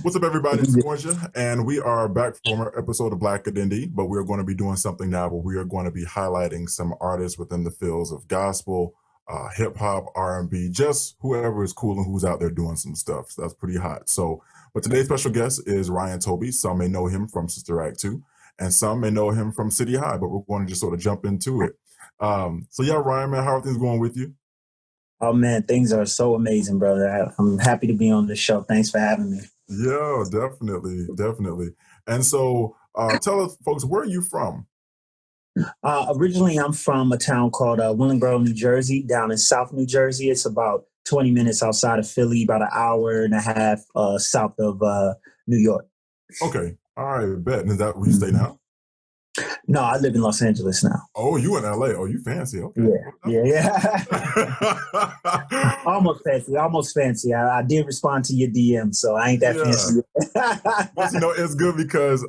What's up, everybody? It's Scorsha, and we are back from our episode of Black Identity, but we're going to be doing something now where we are going to be highlighting some artists within the fields of gospel, hip hop, R&B, just whoever is cool and who's out there doing some stuff. So that's pretty hot. So, but today's special guest is Ryan Toby. Some may know him from Sister Act 2, and some may know him from City High, but we're going to just sort of jump into it. So yeah, Ryan, man, how are things going with you? Oh man, things are so amazing, brother. I'm happy to be on the show. Thanks for having me. Yeah, definitely, definitely. And so, tell us, folks, where are you from? Originally, I'm from a town called Willingboro, New Jersey, down in South New Jersey. It's about 20 minutes outside of Philly, about an hour and a half south of New York. Okay, all right, bet. And is that where you stay now? No, I live in Los Angeles now. Oh, you in LA? Oh, you fancy? Okay. Yeah. Almost fancy, almost fancy. I did respond to your DM, so I ain't that fancy. But it's good because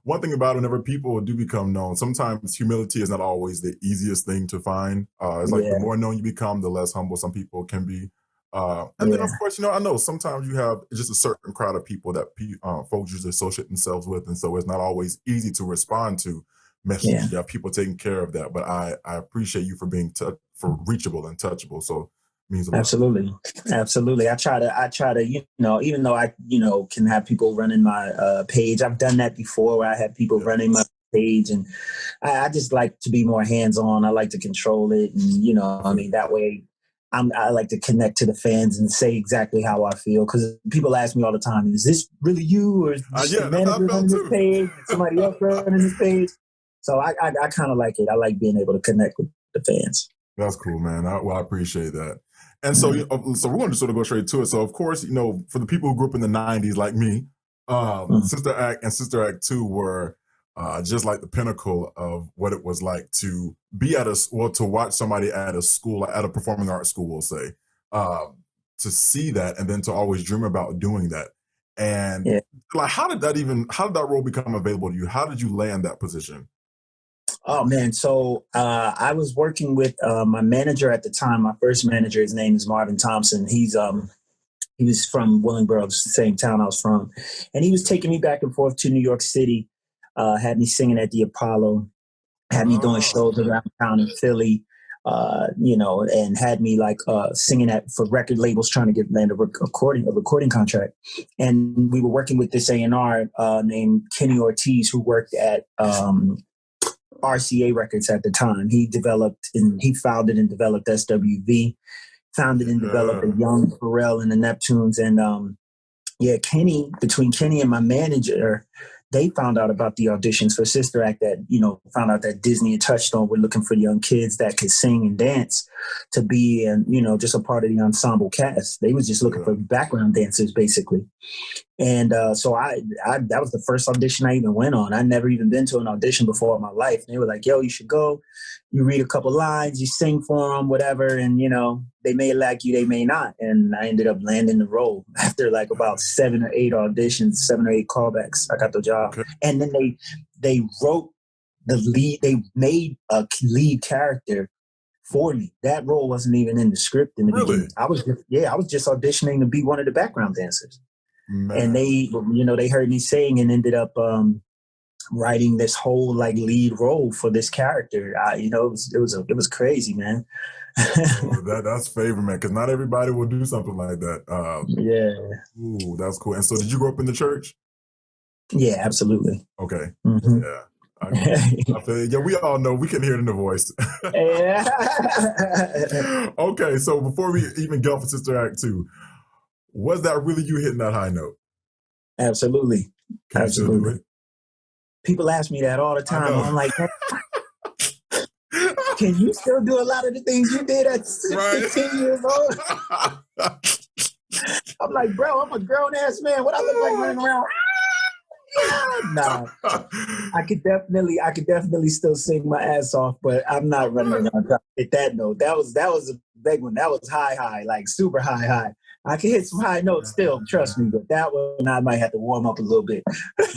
one thing about it, whenever people do become known, sometimes humility is not always the easiest thing to find. It's like the more known you become, the less humble some people can be. And then, of course, I know sometimes you have just a certain crowd of people that folks usually associate themselves with, and so it's not always easy to respond to messages. You have people taking care of that, but I appreciate you for being for reachable and touchable. So it means a lot. Absolutely. I try to, even though I, can have people running my page. I've done that before where I had people running my page, and I just like to be more hands-on. I like to control it, and that way I like to connect to the fans and say exactly how I feel, because people ask me all the time, is this really you, or is the manager running this page, somebody else running this page? So I kind of like it. I like being able to connect with the fans. That's cool, man. I appreciate that. And so, so we're going to sort of go straight to it. So, of course, for the people who grew up in the 90s like me, Sister Act and Sister Act 2 were just like the pinnacle of what it was like to be to watch somebody at a school, at a performing arts school, we'll say, to see that and then to always dream about doing that. And like, how did that role become available to you? How did you land that position? Oh man, so I was working with my manager at the time. My first manager, his name is Marvin Thompson. He was from Willingboro, the same town I was from, and he was taking me back and forth to New York City. Had me singing at the Apollo, had me doing shows around town in Philly, and had me singing for record labels trying to land a recording contract. And we were working with this A&R named Kenny Ortiz, who worked at RCA Records at the time. He founded and developed SWV, founded and developed a Young Pharrell and the Neptunes. And between Kenny and my manager, they found out about the auditions for Sister Act found out that Disney and Touchstone were looking for young kids that could sing and dance to be, just a part of the ensemble cast. They was just looking for background dancers, basically. And so that was the first audition I even went on. I'd never even been to an audition before in my life. And they were like, yo, you should go. You read a couple lines, you sing for them, whatever. And, they may like you, they may not. And I ended up landing the role after about 7 or 8 auditions, 7 or 8 callbacks. I got the job. Okay. And then they wrote the lead. They made a lead character for me. That role wasn't even in the script in the beginning. I was just auditioning to be one of the background dancers. Man. And they heard me sing and ended up writing this whole lead role for this character. It was crazy, man. That's favor, man, because not everybody will do something like that. Ooh, that's cool. And so, did you grow up in the church? Yeah, absolutely. Okay. Mm-hmm. Yeah. I feel, yeah, we all know, we can hear it in the voice. Okay, so before we even go for Sister Act 2, was that really you hitting that high note? Absolutely. Absolutely. People ask me that all the time. I'm like, can you still do a lot of the things you did at 16 years old? I'm like, bro, I'm a grown-ass man. What I look like running around? Nah. I could definitely still sing my ass off, but I'm not running around at that note. That was a big one. That was high, super high. I can hit some high notes still, trust me, but that one I might have to warm up a little bit.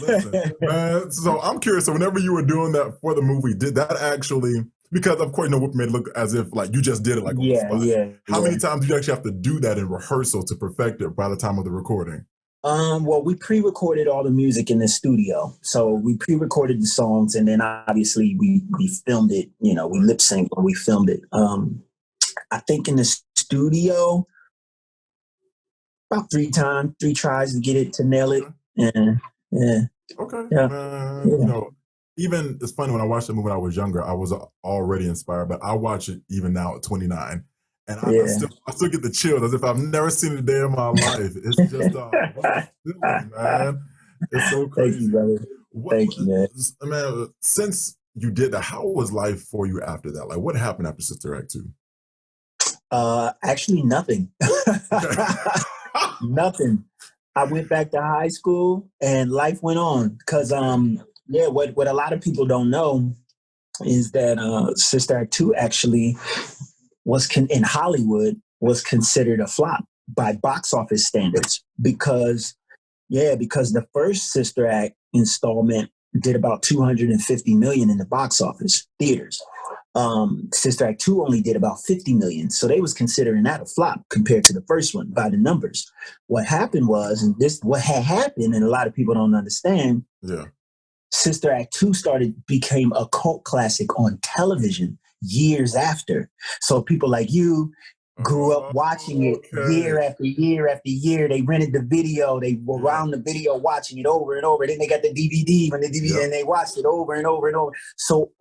Listen, man, so I'm curious. So whenever you were doing that for the movie, did that actually, because of course, Whip made it look as if you just did it on the spot. How many times do you actually have to do that in rehearsal to perfect it by the time of the recording? Well, we pre-recorded all the music in the studio. So we pre-recorded the songs, and then obviously we filmed it. You know, we lip synced or we filmed it. I think in the studio about three tries to get it to nail it. Okay. Yeah. Okay. Yeah. Man, you know, even it's funny when I watched the movie when I was younger, I was already inspired, but I watch it even now at 29. And I still get the chills as if I've never seen a day in my life. It's just what a feeling, man. It's so crazy. Thank you, brother. Thank you, man. Man, since you did that, how was life for you after that? Like, what happened after Sister Act 2? Actually, nothing. Nothing. I went back to high school and life went on. Because, what a lot of people don't know is that Sister Act 2 actually in Hollywood was considered a flop by box office standards because the first Sister Act installment did about 250 million in the box office theaters. Sister Act 2 only did about 50 million. So they was considering that a flop compared to the first one by the numbers. What happened was, what had happened, and a lot of people don't understand, Sister Act 2 became a cult classic on television years after. So people like you grew up watching it year after year after year. They rented the video. They were around the video watching it over and over. Then they got the DVD and they watched it over and over and over. So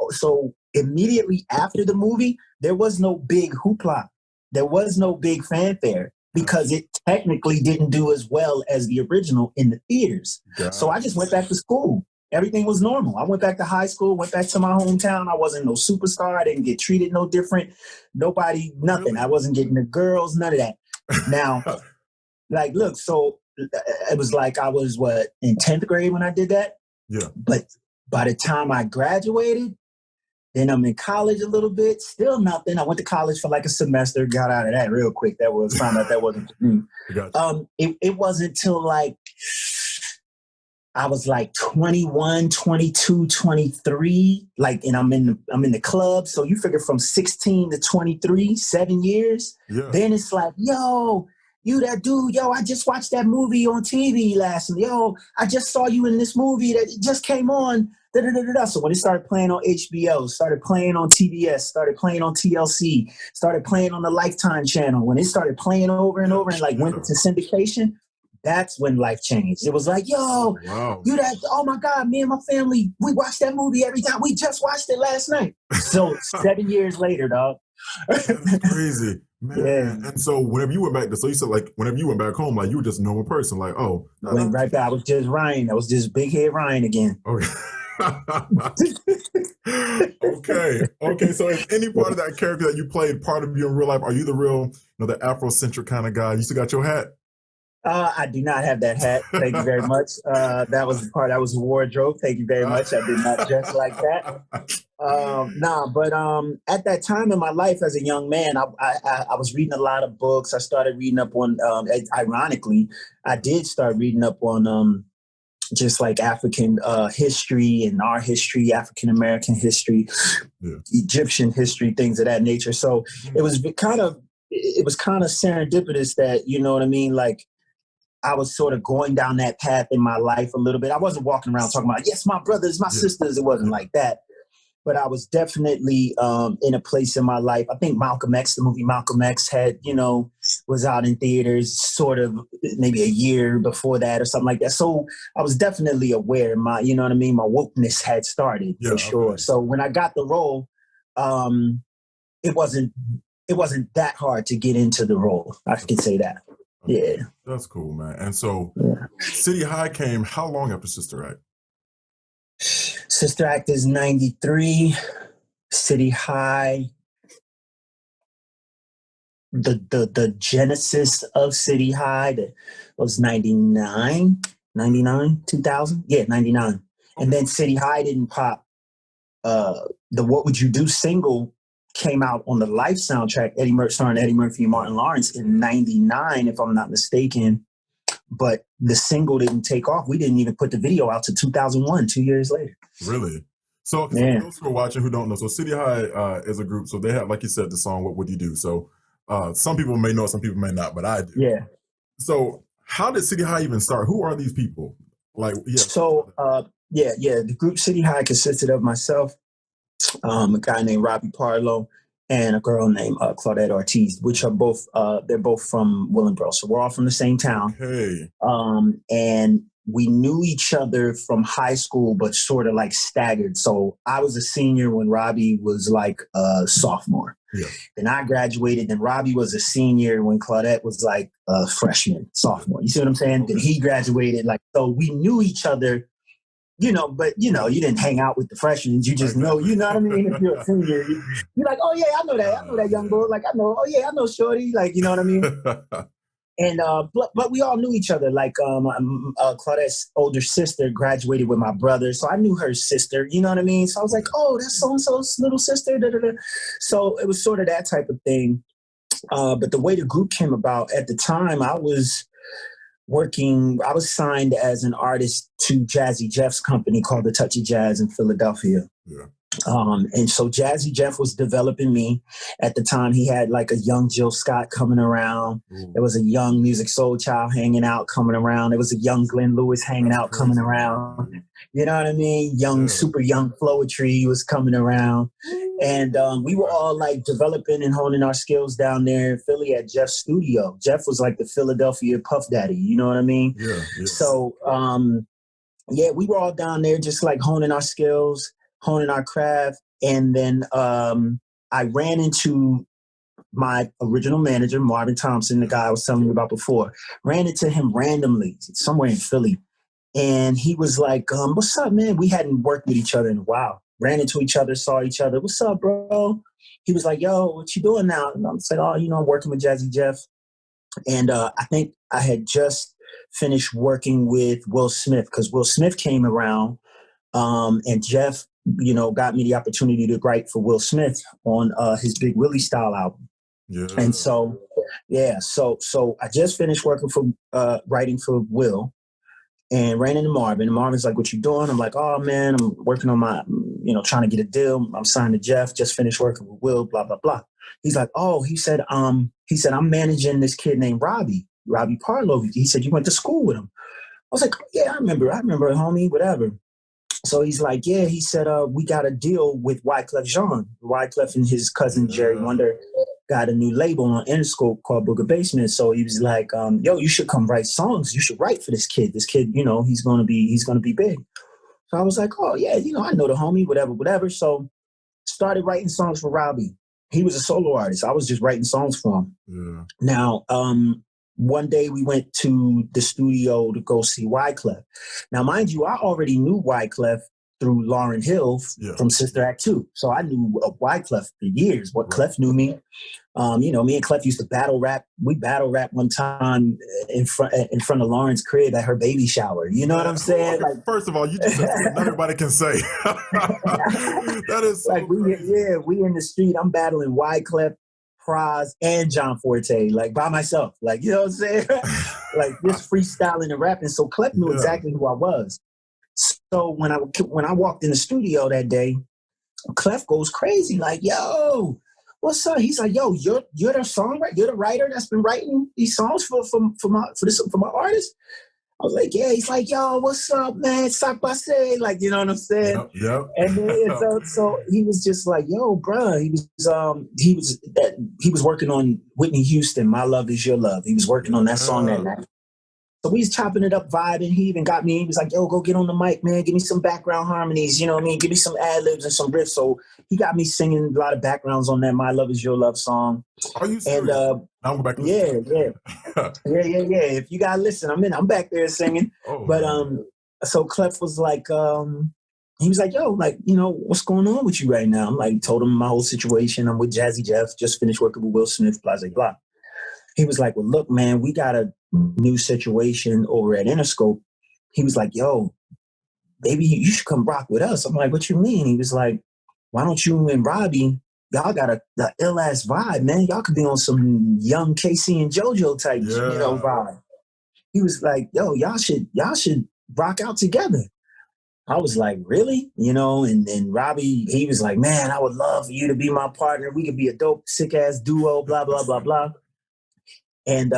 immediately after the movie, there was no big hoopla. There was no big fanfare because it technically didn't do as well as the original in the theaters. So I just went back to school. Everything was normal. I went back to high school, went back to my hometown. I wasn't no superstar. I didn't get treated no different. Nobody, nothing. I wasn't getting the girls, none of that. Now, look, so it was like I was, in 10th grade when I did that? Yeah. But by the time I graduated, then I'm in college a little bit, still nothing. I went to college for like a semester, got out of that real quick. Found out that wasn't for me. It wasn't till like, I was like 21, 22, 23, and I'm in the club. So you figure from 16 to 23, 7 years. Yeah. Then it's like, yo, you that dude, yo, I just watched that movie on TV last night. Yo, I just saw you in this movie that just came on. So when it started playing on HBO, started playing on TBS, started playing on TLC, started playing on the Lifetime channel, when it started playing over and over and went into syndication, that's when life changed. It was like, yo, you that, oh my God, me and my family, we watch that movie every time. We just watched it last night. So 7 years later, dog. That's crazy, man. Yeah. And so whenever you went back, so you said whenever you went back home, you were just a normal person, went right back. I was just Ryan. I was just big head Ryan again. Okay. Okay. So is any part of that character that you played part of you in real life? Are you the real, the Afrocentric kind of guy? You still got your hat? I do not have that hat. Thank you very much. That was the part. That was a wardrobe. Thank you very much. I did not dress like that. But at that time in my life as a young man, I was reading a lot of books. I started reading up on, ironically, I did start reading up on just like African history and our history, African American history, Egyptian history, things of that nature. So it was kind of serendipitous that, you know what I mean? I was sort of going down that path in my life a little bit. I wasn't walking around talking about, yes, my brothers, my sisters. It wasn't like that. But I was definitely in a place in my life. I think the movie Malcolm X was out in theaters sort of maybe a year before that or something like that. So I was definitely aware my wokeness had started for sure. So when I got the role, it wasn't that hard to get into the role. I can say that. Okay. Yeah. That's cool, man. And so City High came how long after Sister Act? Sister Act is 93. City High, the genesis of City High was 99, 2000. Yeah, 99. Okay. And then City High didn't pop. The What Would You Do single came out on the Life soundtrack, starring Eddie Murphy and Martin Lawrence in 99, if I'm not mistaken. But the single didn't take off. We didn't even put the video out to 2001, 2 years later. Really? So for those who are watching who don't know, so City High is a group. So they have, like you said, the song "What Would You Do." So some people may know, some people may not, but I do. Yeah. So how did City High even start? Who are these people? Like, yeah. So, the group City High consisted of myself, a guy named Robbie Parlow, and a girl named Claudette Ortiz, which are both they're both from Willingboro. So we're all from the same town. Okay. And we knew each other from high school, but sort of like staggered. So I was a senior when Robbie was like a sophomore. Yeah. Then I graduated. Then Robbie was a senior when Claudette was like a freshman, sophomore. You see what I'm saying? Okay. Then he graduated. Like, so we knew each other, but you didn't hang out with the freshmen. You just know, you know what I mean? If you're a senior, you're like, oh yeah, I know that young boy. Like, I know Shorty. Like, you know what I mean? And but we all knew each other. Like Claudette's older sister graduated with my brother, so I knew her sister. You know what I mean? So I was like, oh, that's so and so's little sister. Da, da, da. So it was sort of that type of thing. But the way the group came about at the time, I was signed as an artist to Jazzy Jeff's company called The Touch of Jazz in Philadelphia. Yeah. And so Jazzy Jeff was developing me. At the time, he had like a young Jill Scott coming around. Ooh. There was a young Music Soul Child hanging out, coming around. There was a young Glenn Lewis hanging out, coming around. You know what I mean? Super young Floetry was coming around. And we were all like developing and honing our skills down there in Philly at Jeff's studio. Jeff was like the Philadelphia Puff Daddy. You know what I mean? Yeah. So, we were all down there just like honing our skills, honing our craft. And then I ran into my original manager, Marvin Thompson, the guy I was telling you about before. Ran into him randomly somewhere in Philly. And he was like, what's up, man? We hadn't worked with each other in a while. Ran into each other, saw each other. What's up, bro? He was like, yo, what you doing now? And I'm saying, I'm working with Jazzy Jeff. And I think I had just finished working with Will Smith because Will Smith came around and Jeff, got me the opportunity to write for Will Smith on his Big Willie Style album. Yeah. And so I just finished working for writing for Will. And ran into Marvin. And Marvin's like, what you doing? I'm like, oh, man, I'm working on my, trying to get a deal. I'm signed to Jeff, just finished working with Will, blah, blah, blah. He's like, oh, he said, I'm managing this kid named Robbie Parlow. He said, you went to school with him. I was like, yeah, I remember, homie, whatever. So he's like, yeah, he said, we got a deal with Wyclef Jean. Wyclef and his cousin, Jerry Wonder, got a new label on Interscope called Book of Basement. So he was like, yo, you should come write songs. You should write for this kid. This kid, he's going to be big. So I was like, oh yeah, I know the homie, whatever. So started writing songs for Robbie. He was a solo artist. I was just writing songs for him. Yeah. Now, one day we went to the studio to go see Wyclef. Now, mind you, I already knew Wyclef through Lauryn Hill from Sister Act 2. So I knew Wyclef for years. Clef knew me. Me and Clef used to battle rap. We battle rap one time in front of Lauren's crib at her baby shower. You know what I'm saying? Like, first of all, you just said not everybody can say. That is so like we in the street. I'm battling Wyclef, Pras, and John Forte, like by myself. Like, you know what I'm saying? Like just freestyling and rapping. So Clef knew exactly who I was. So when I walked in the studio that day, Clef goes crazy, like, yo, what's up? He's like, yo, you're the songwriter, you're the writer that's been writing these songs for my artist. I was like, yeah. He's like, yo, what's up, man? Say, like, you know what I'm saying? Yep. And then, so he was just like, yo, bro. He was working on Whitney Houston, My Love Is Your Love. He was working on that song that night. So we was chopping it up, vibing. He even got me. He was like, yo, go get on the mic, man. Give me some background harmonies. You know what I mean? Give me some ad-libs and some riffs. So he got me singing a lot of backgrounds on that My Love Is Your Love song. Are you serious? And I'm back. Yeah. If you gotta listen, I'm back there singing. So Clef was like, he was like, yo, like, what's going on with you right now? I'm like, told him my whole situation. I'm with Jazzy Jeff, just finished working with Will Smith, blah, blah, blah. He was like, well, look, man, we got a new situation over at Interscope. He was like, yo, maybe you should come rock with us. I'm like, what you mean? He was like, why don't you and Robbie, y'all got the ill-ass vibe, man. Y'all could be on some young Casey and JoJo type, vibe. He was like, yo, y'all should rock out together. I was like, really? And Robbie, he was like, man, I would love for you to be my partner. We could be a dope, sick-ass duo, blah, blah, blah, blah. And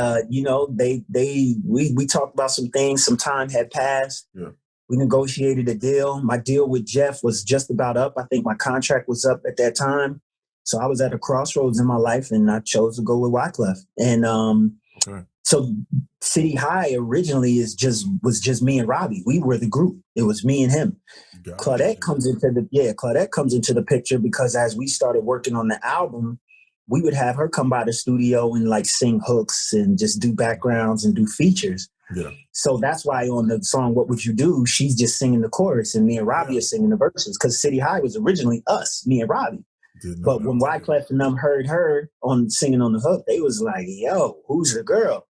we talked about some things. Some time had passed. Yeah. We negotiated a deal. My deal with Jeff was just about up. I think my contract was up at that time. So I was at a crossroads in my life, and I chose to go with Wyclef. And so City High originally was just me and Robbie. We were the group. It was me and him. Claudette comes into the picture because as we started working on the album, we would have her come by the studio and like sing hooks and just do backgrounds and do features. Yeah. So that's why on the song "What Would You Do," she's just singing the chorus and me and Robbie are singing the verses, because City High was originally us, me and Robbie. But when Wyclef and them heard her on singing on the hook, they was like, "Yo, who's the girl?"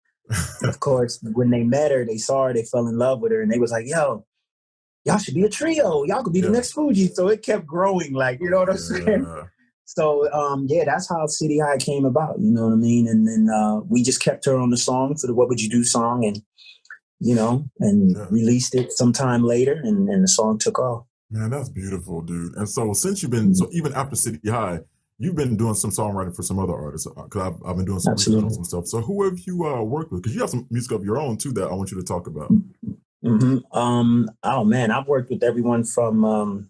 Of course, when they met her, they saw her, they fell in love with her, and they was like, "Yo, y'all should be a trio. Y'all could be the next Fuji." So it kept growing, like, you know what I'm saying? So, that's how City High came about, you know what I mean? And then we just kept her on the song for the What Would You Do song, and, released it sometime later, and the song took off. Man, that's beautiful, dude. And so since you've been, so even after City High, you've been doing some songwriting for some other artists, because I've been doing some research on some stuff. So who have you worked with? Because you have some music of your own, too, that I want you to talk about. Oh, man, I've worked with everyone from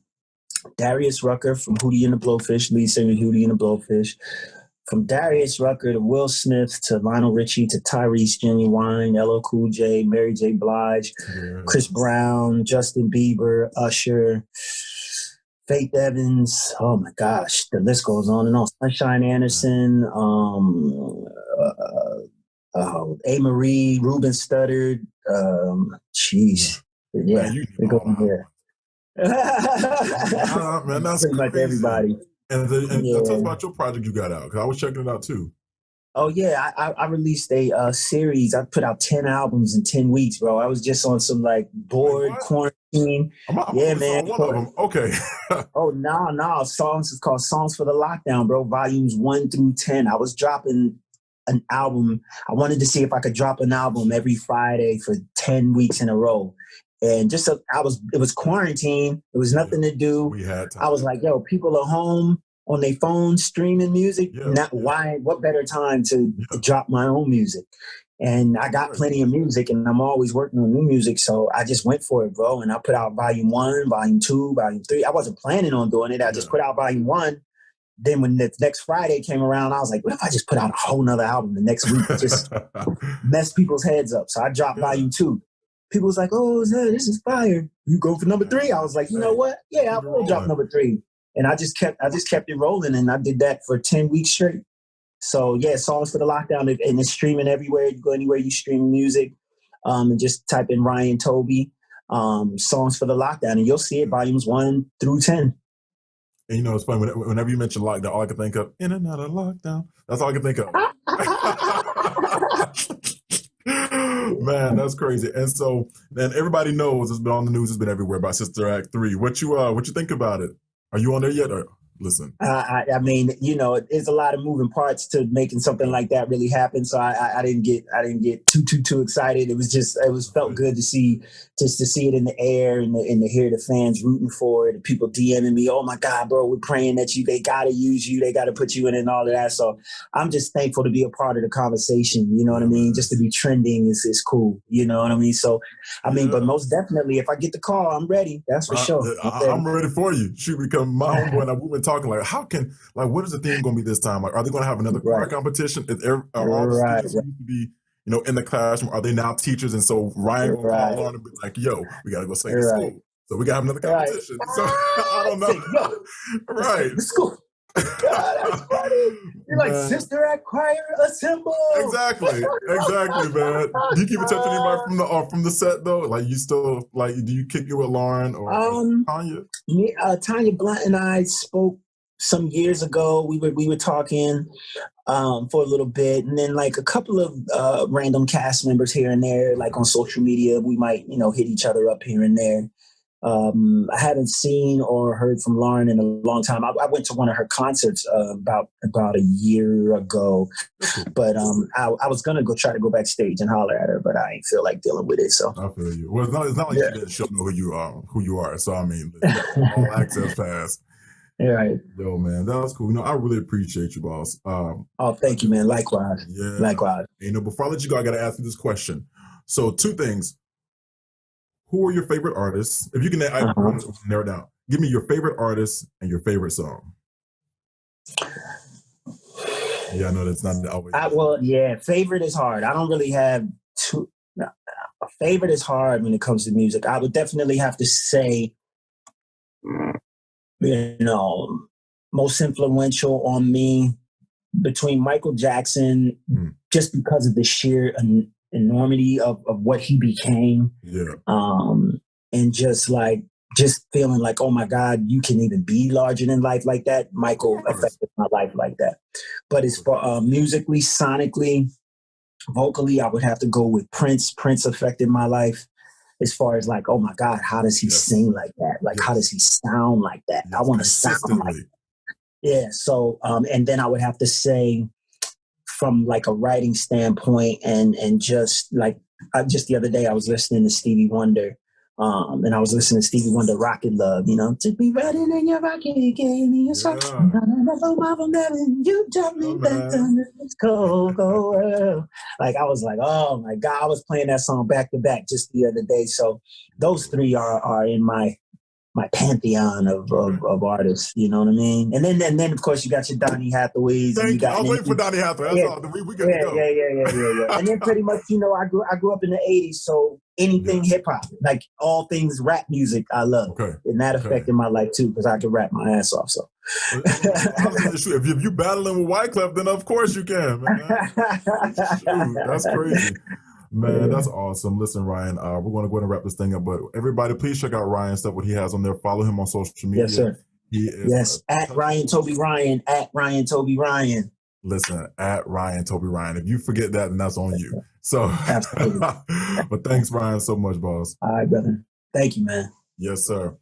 Darius Rucker from Hootie and the Blowfish, lead singer Hootie and the Blowfish. From Darius Rucker to Will Smith to Lionel Richie to Tyrese Genuine, LL Cool J, Mary J. Blige, Chris Brown, Justin Bieber, Usher, Faith Evans. Oh my gosh, the list goes on and on. Sunshine Anderson, A. Marie, Ruben Studdard. Jeez, yeah, it goes there. Man, that's pretty much everybody. And tell us about your project you got out, because I was checking it out too. Oh yeah, I released a series. I put out 10 albums in 10 weeks, bro. I was just on some like bored quarantine. Man. One of them. Okay. Oh no. Songs is called Songs for the Lockdown, bro. Volumes 1 through 10. I was dropping an album. I wanted to see if I could drop an album every Friday for 10 weeks in a row. And it was quarantine. There was nothing to do. We had time. I was like, yo, people are home on their phones streaming music. What better time to drop my own music? And I got plenty of music, and I'm always working on new music. So I just went for it, bro. And I put out volume 1, volume 2, volume 3. I wasn't planning on doing it. I just put out volume 1. Then when the next Friday came around, I was like, what if I just put out a whole nother album the next week? Just mess people's heads up. So I dropped volume 2. People was like, oh, this is fire. You go for number 3? I was like, you know what? Yeah, I will drop number 3. And I just kept it rolling, and I did that for 10 weeks straight. So yeah, Songs for the Lockdown, and it's streaming everywhere. You go anywhere you stream music, and just type in Ryan Toby, Songs for the Lockdown, and you'll see it, volumes 1 through 10. And it's funny, whenever you mention lockdown, all I can think of, in and out of lockdown. That's all I can think of. Man, that's crazy. And so then everybody knows, it's been on the news, it's been everywhere, about Sister Act 3. What you think about it? Are you on there yet? Or listen? I mean, there's a lot of moving parts to making something like that really happen. So I didn't get too excited. It felt good to see it in the air and to hear the fans rooting for it, and people DMing me, oh my God, bro, we're praying that they gotta use you, they gotta put you in and all of that. So I'm just thankful to be a part of the conversation. You know what I mean? Just to be trending is cool. You know what I mean? So I mean, but most definitely, if I get the call, I'm ready. That's for sure. I'm ready for you. Shoot, because my homeboy and we've been talking like, what is the theme going to be this time? Like, are they going to have another choir competition? Are all the students who used to be, in the classroom, are they now teachers? And so Ryan will call on and be like, yo, we got to go sing to school. So we got to have another competition. So I don't know. Right. School. God, that's funny. You're like, Sister Act Choir, assemble. Exactly, man. Do you keep in touch with anybody from the set though? Like, you still do you kick it with Lauren or Tanya? Tanya Blunt and I spoke some years ago. We were talking for a little bit, and then like a couple of random cast members here and there, like on social media, we might hit each other up here and there. I haven't seen or heard from Lauren in a long time. I went to one of her concerts about a year ago, but I was gonna try to go backstage and holler at her, but I ain't feel like dealing with it. So I feel you. Well, it's not like you didn't show know who you are. So I mean, all access pass. All right. Yo, man, that was cool. I really appreciate you, boss. Oh, thank you, man. Likewise. Yeah. Likewise. Before I let you go, I got to ask you this question. So, two things. Who are your favorite artists? If you can narrow it down, give me your favorite artist and your favorite song. Yeah, I know that's not always. Favorite is hard. I don't really have two. A favorite is hard when it comes to music. I would definitely have to say, most influential on me between Michael Jackson, just because of the sheer enormity of what he became. Yeah. And just feeling like, oh my God, you can even be larger than life like that. Michael affected my life like that. But as far musically, sonically, vocally, I would have to go with Prince. Prince affected my life as far as like, oh my God, how does he sing like that? Like, how does he sound like that? I want to sound like that. Yeah. So, and then I would have to say from like a writing standpoint and just like, just the other day, I was listening to Stevie Wonder. And I was listening to Stevie Wonder, Rocket Love, to be riding in your rocket, gave me a song. You tell me that it's cold, cold world. Like, I was like, oh my God, I was playing that song back to back just the other day. So those three are in my pantheon of artists, you know what I mean? And then of course you got your Donny Hathaways. I was waiting for Donny Hathaway. That's all. We good to go. Yeah. And then pretty much, I grew up in the 80s, so anything hip hop, like all things rap music, I love. Okay. And that affected my life too, because I could rap my ass off. So if you battling with Wyclef, then of course you can, man. Shoot, that's crazy. Man, that's awesome. Listen, Ryan, we're going to go ahead and wrap this thing up, but everybody, please check out Ryan's stuff, what he has on there. Follow him on social media. Yes, sir. He is at Ryan Toby Ryan, at Ryan Toby Ryan. Listen, at Ryan Toby Ryan. If you forget that, then that's on you. So, but thanks, Ryan, so much, boss. All right, brother. Thank you, man. Yes, sir.